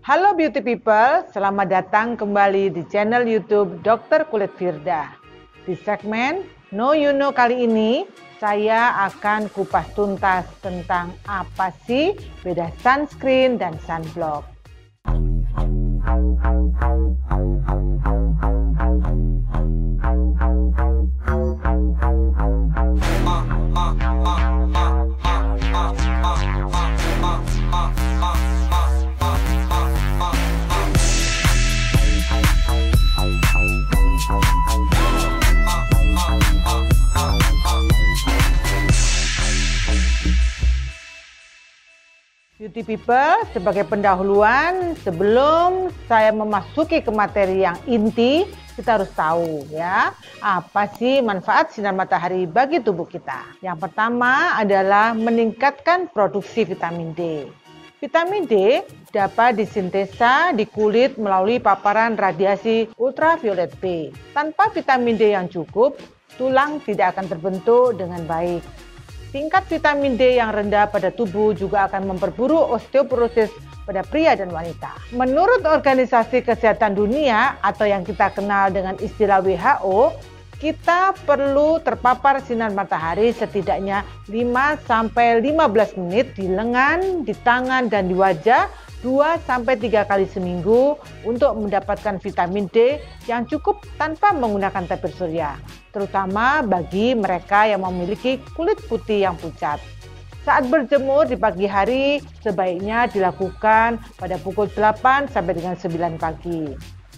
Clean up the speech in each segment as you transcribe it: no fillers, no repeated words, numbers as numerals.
Halo beauty people, selamat datang kembali di channel YouTube Dr. Kulit Firda. Di segmen Know You Know kali ini, saya akan kupas tuntas tentang apa sih beda sunscreen dan sunblock. Beauty people, sebagai pendahuluan, sebelum saya memasuki ke materi yang inti, kita harus tahu ya, apa sih manfaat sinar matahari bagi tubuh kita. Yang pertama adalah meningkatkan produksi vitamin D. Vitamin D dapat disintesa di kulit melalui paparan radiasi ultraviolet B. Tanpa vitamin D yang cukup, tulang tidak akan terbentuk dengan baik. Tingkat vitamin D yang rendah pada tubuh juga akan memperburuk osteoporosis pada pria dan wanita. Menurut Organisasi Kesehatan Dunia atau yang kita kenal dengan istilah WHO, kita perlu terpapar sinar matahari setidaknya 5-15 menit di lengan, di tangan, dan di wajah 2-3 kali seminggu untuk mendapatkan vitamin D yang cukup tanpa menggunakan tabir surya, terutama bagi mereka yang memiliki kulit putih yang pucat. Saat berjemur di pagi hari, sebaiknya dilakukan pada pukul 8 sampai dengan 9 pagi.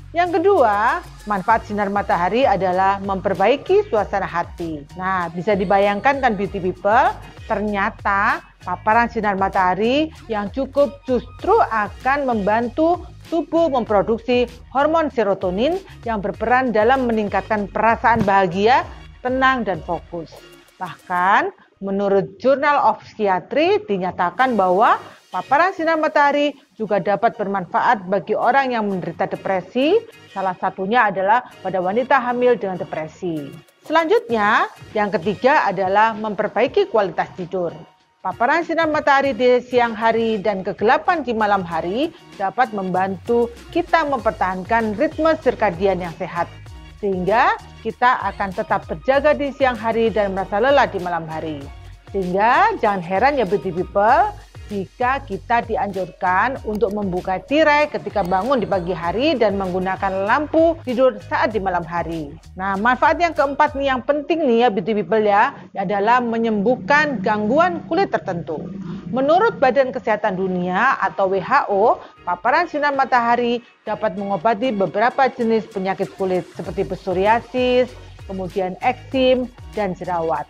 Yang kedua, manfaat sinar matahari adalah memperbaiki suasana hati. Nah, bisa dibayangkan kan beauty people, ternyata paparan sinar matahari yang cukup justru akan membantu tubuh memproduksi hormon serotonin yang berperan dalam meningkatkan perasaan bahagia, tenang, dan fokus. Bahkan, menurut Journal of Psychiatry dinyatakan bahwa paparan sinar matahari juga dapat bermanfaat bagi orang yang menderita depresi, salah satunya adalah pada wanita hamil dengan depresi. Selanjutnya, yang ketiga adalah memperbaiki kualitas tidur. Paparan sinar matahari di siang hari dan kegelapan di malam hari dapat membantu kita mempertahankan ritme sirkadian yang sehat, sehingga kita akan tetap terjaga di siang hari dan merasa lelah di malam hari. Sehingga jangan heran ya beauty people, jika kita dianjurkan untuk membuka tirai ketika bangun di pagi hari dan menggunakan lampu tidur saat di malam hari. Nah, manfaat yang keempat nih yang penting nih ya beauty people ya, adalah menyembuhkan gangguan kulit tertentu. Menurut Badan Kesehatan Dunia atau WHO, paparan sinar matahari dapat mengobati beberapa jenis penyakit kulit seperti psoriasis, kemudian eksim, dan jerawat.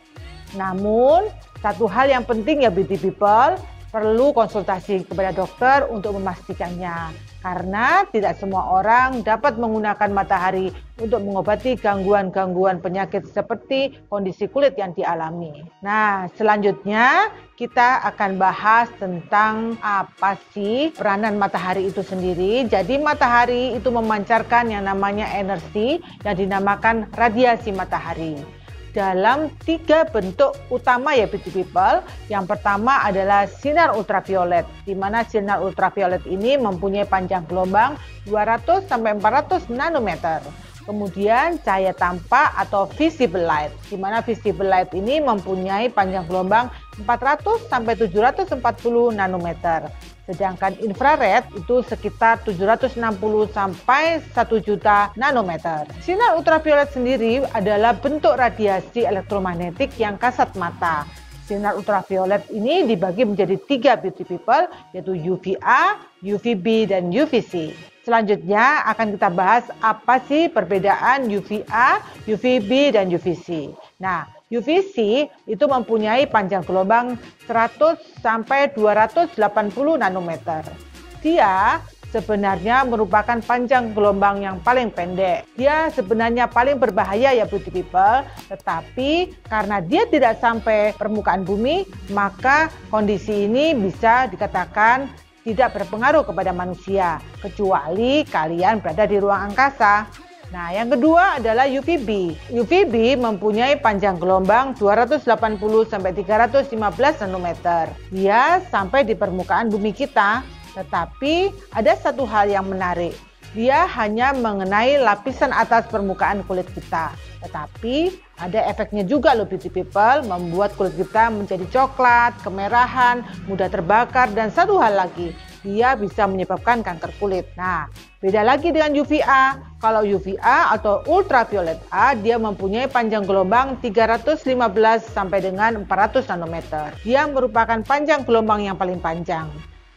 Namun, satu hal yang penting ya beauty people, perlu konsultasi kepada dokter untuk memastikannya. Karena tidak semua orang dapat menggunakan matahari untuk mengobati gangguan-gangguan penyakit seperti kondisi kulit yang dialami. Nah, selanjutnya kita akan bahas tentang apa sih peranan matahari itu sendiri. Jadi matahari itu memancarkan yang namanya energi yang dinamakan radiasi matahari dalam 3 bentuk utama ya beauty people. Yang pertama adalah sinar ultraviolet, di mana sinar ultraviolet ini mempunyai panjang gelombang 200-400 nanometer. Kemudian cahaya tampak atau visible light, di mana visible light ini mempunyai panjang gelombang 400-740 nanometer. Sedangkan infrared itu sekitar 760 sampai 1 juta nanometer. Sinar ultraviolet sendiri adalah bentuk radiasi elektromagnetik yang kasat mata. Sinar ultraviolet ini dibagi menjadi 3 beauty people, yaitu UVA, UVB, dan UVC. Selanjutnya akan kita bahas apa sih perbedaan UVA, UVB, dan UVC. Nah, UVC itu mempunyai panjang gelombang 100 sampai 280 nanometer. Dia sebenarnya merupakan panjang gelombang yang paling pendek. Dia sebenarnya paling berbahaya ya beauty people, tetapi karena dia tidak sampai permukaan bumi, maka kondisi ini bisa dikatakan tidak berpengaruh kepada manusia, kecuali kalian berada di ruang angkasa. Nah, yang kedua adalah UVB. UVB mempunyai panjang gelombang 280 sampai 315 nanometer. Dia sampai di permukaan bumi kita, Tetapi ada satu hal yang menarik. Dia hanya mengenai lapisan atas permukaan kulit kita. Tetapi ada efeknya juga loh beauty people, membuat kulit kita menjadi coklat, kemerahan, mudah terbakar, dan satu hal lagi, dia bisa menyebabkan kanker kulit. Nah, beda lagi dengan UVA. Kalau UVA atau ultraviolet A, dia mempunyai panjang gelombang 315 sampai dengan 400 nanometer. Dia merupakan panjang gelombang yang paling panjang.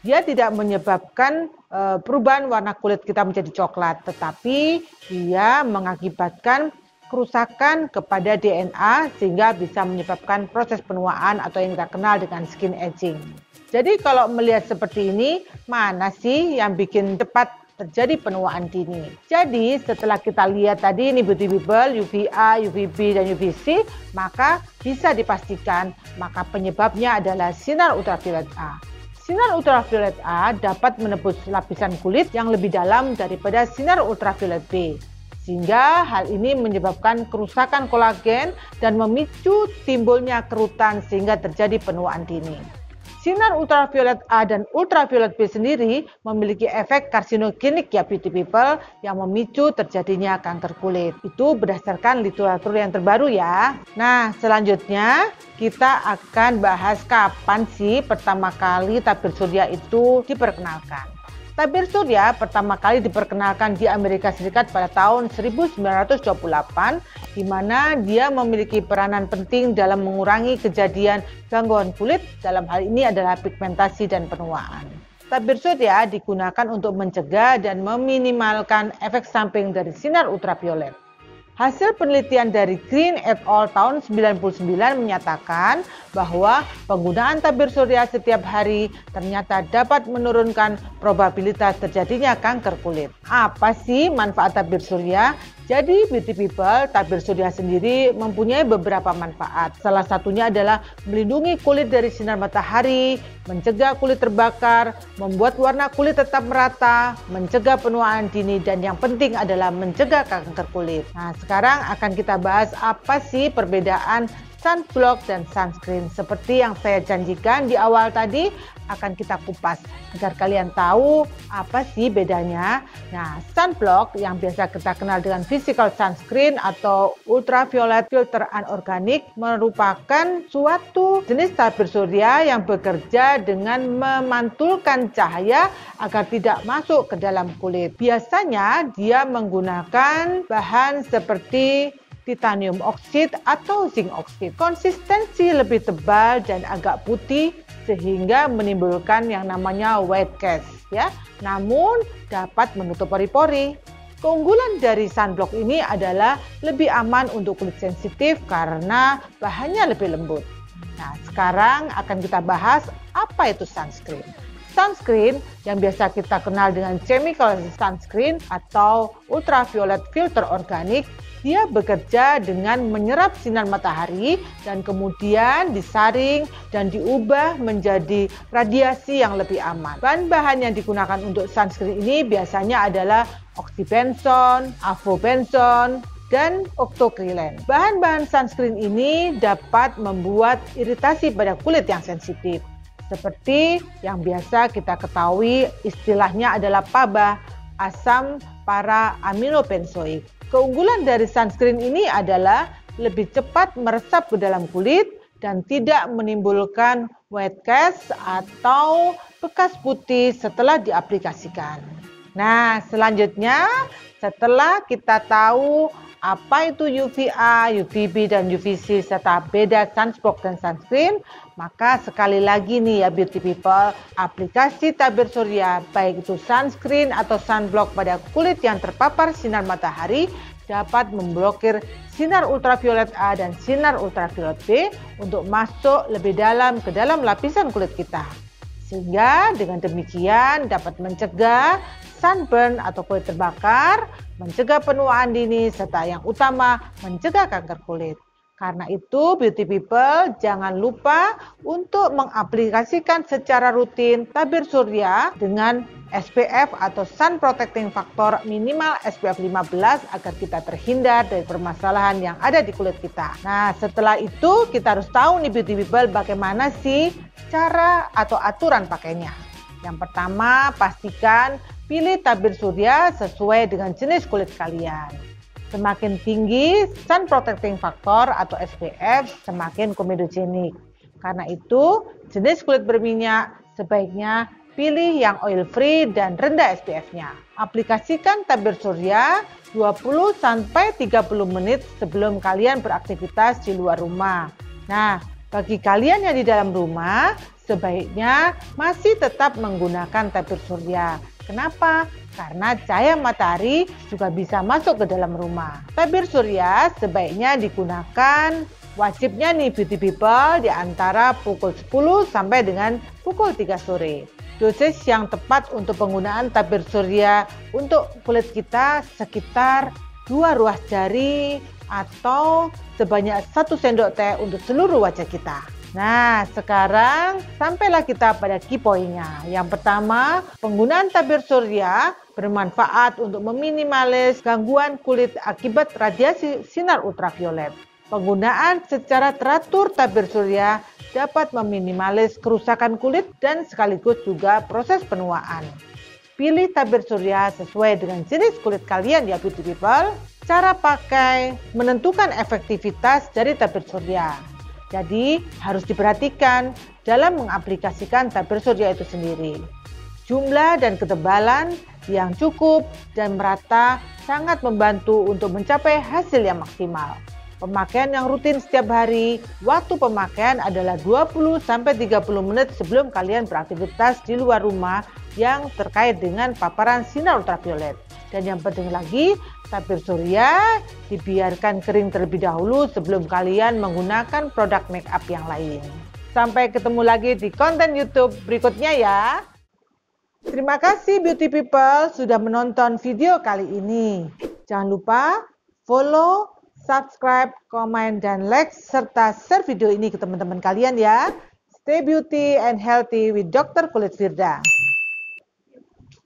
Dia tidak menyebabkan perubahan warna kulit kita menjadi coklat, tetapi dia mengakibatkan kerusakan kepada DNA sehingga bisa menyebabkan proses penuaan atau yang kita kenal dengan skin aging. Jadi kalau melihat seperti ini, mana sih yang bikin cepat terjadi penuaan dini? Jadi setelah kita lihat tadi ini beauty people, UVA, UVB, dan UVC, maka bisa dipastikan maka penyebabnya adalah sinar ultraviolet A. Sinar ultraviolet A dapat menembus lapisan kulit yang lebih dalam daripada sinar ultraviolet B. Sehingga hal ini menyebabkan kerusakan kolagen dan memicu timbulnya kerutan sehingga terjadi penuaan dini. Sinar ultraviolet A dan ultraviolet B sendiri memiliki efek karsinogenik ya beauty people yang memicu terjadinya kanker kulit. Itu berdasarkan literatur yang terbaru ya. Nah, selanjutnya kita akan bahas kapan sih pertama kali tabir surya itu diperkenalkan. Tabir surya pertama kali diperkenalkan di Amerika Serikat pada tahun 1928, di mana dia memiliki peranan penting dalam mengurangi kejadian gangguan kulit, dalam hal ini adalah pigmentasi dan penuaan. Tabir surya digunakan untuk mencegah dan meminimalkan efek samping dari sinar ultraviolet. Hasil penelitian dari Green et al. Tahun 1999 menyatakan bahwa penggunaan tabir surya setiap hari ternyata dapat menurunkan probabilitas terjadinya kanker kulit. Apa sih manfaat tabir surya? Jadi beauty people, tabir surya sendiri mempunyai beberapa manfaat. Salah satunya adalah melindungi kulit dari sinar matahari, mencegah kulit terbakar, membuat warna kulit tetap merata, mencegah penuaan dini, dan yang penting adalah mencegah kanker kulit. Nah, sekarang akan kita bahas apa sih perbedaan sunblock dan sunscreen. Seperti yang saya janjikan di awal tadi, akan kita kupas agar kalian tahu apa sih bedanya. Nah, sunblock yang biasa kita kenal dengan physical sunscreen atau ultraviolet filter anorganik merupakan suatu jenis tabir surya yang bekerja dengan memantulkan cahaya agar tidak masuk ke dalam kulit. Biasanya dia menggunakan bahan seperti titanium oksid atau zinc oksid. Konsistensi lebih tebal dan agak putih sehingga menimbulkan yang namanya white cast ya. Namun dapat menutup pori-pori. Keunggulan dari sunblock ini adalah lebih aman untuk kulit sensitif karena bahannya lebih lembut. Nah, sekarang akan kita bahas apa itu sunscreen. Sunscreen yang biasa kita kenal dengan chemical sunscreen atau ultraviolet filter organik, dia bekerja dengan menyerap sinar matahari dan kemudian disaring dan diubah menjadi radiasi yang lebih aman. Bahan-bahan yang digunakan untuk sunscreen ini biasanya adalah oxybenzone, avobenzone, dan octocrylene. Bahan-bahan sunscreen ini dapat membuat iritasi pada kulit yang sensitif. Seperti yang biasa kita ketahui istilahnya adalah PABA, asam para aminobenzoik. Keunggulan dari sunscreen ini adalah lebih cepat meresap ke dalam kulit dan tidak menimbulkan white cast atau bekas putih setelah diaplikasikan. Nah, selanjutnya setelah kita tahu apa itu UVA, UVB, dan UVC serta beda sunblock dan sunscreen, maka sekali lagi nih ya beauty people, aplikasi tabir surya baik itu sunscreen atau sunblock pada kulit yang terpapar sinar matahari dapat memblokir sinar ultraviolet A dan sinar ultraviolet B untuk masuk lebih dalam ke dalam lapisan kulit kita. Sehingga dengan demikian dapat mencegah sunburn atau kulit terbakar, mencegah penuaan dini, serta yang utama mencegah kanker kulit. Karena itu beauty people jangan lupa untuk mengaplikasikan secara rutin tabir surya dengan SPF atau Sun Protecting Factor minimal SPF 15 agar kita terhindar dari permasalahan yang ada di kulit kita. Nah, setelah itu kita harus tahu nih beauty people bagaimana sih cara atau aturan pakainya. Yang pertama, pastikan pilih tabir surya sesuai dengan jenis kulit kalian. Semakin tinggi sun protecting factor atau SPF, semakin komedogenik. Karena itu, jenis kulit berminyak sebaiknya pilih yang oil free dan rendah SPF-nya. Aplikasikan tabir surya 20-30 menit sebelum kalian beraktivitas di luar rumah. Nah, bagi kalian yang di dalam rumah, sebaiknya masih tetap menggunakan tabir surya. Kenapa? Karena cahaya matahari juga bisa masuk ke dalam rumah. Tabir surya sebaiknya digunakan, wajibnya nih beauty people, di antara pukul 10 sampai dengan pukul 3 sore. Dosis yang tepat untuk penggunaan tabir surya untuk kulit kita sekitar 2 ruas jari atau sebanyak 1 sendok teh untuk seluruh wajah kita. Nah, sekarang sampailah kita pada key point-nya. Yang pertama, penggunaan tabir surya bermanfaat untuk meminimalis gangguan kulit akibat radiasi sinar ultraviolet. Penggunaan secara teratur tabir surya dapat meminimalis kerusakan kulit dan sekaligus juga proses penuaan. Pilih tabir surya sesuai dengan jenis kulit kalian ya beauty people. Cara pakai menentukan efektivitas dari tabir surya. Jadi harus diperhatikan dalam mengaplikasikan tabir surya itu sendiri. Jumlah dan ketebalan yang cukup dan merata sangat membantu untuk mencapai hasil yang maksimal. Pemakaian yang rutin setiap hari, waktu pemakaian adalah 20-30 menit sebelum kalian beraktivitas di luar rumah yang terkait dengan paparan sinar ultraviolet. Dan yang penting lagi, tabir surya dibiarkan kering terlebih dahulu sebelum kalian menggunakan produk make up yang lain. Sampai ketemu lagi di konten YouTube berikutnya ya. Terima kasih beauty people sudah menonton video kali ini. Jangan lupa follow, subscribe, komen, dan like, serta share video ini ke teman-teman kalian ya. Stay beauty and healthy with Dr. Kulit Firda.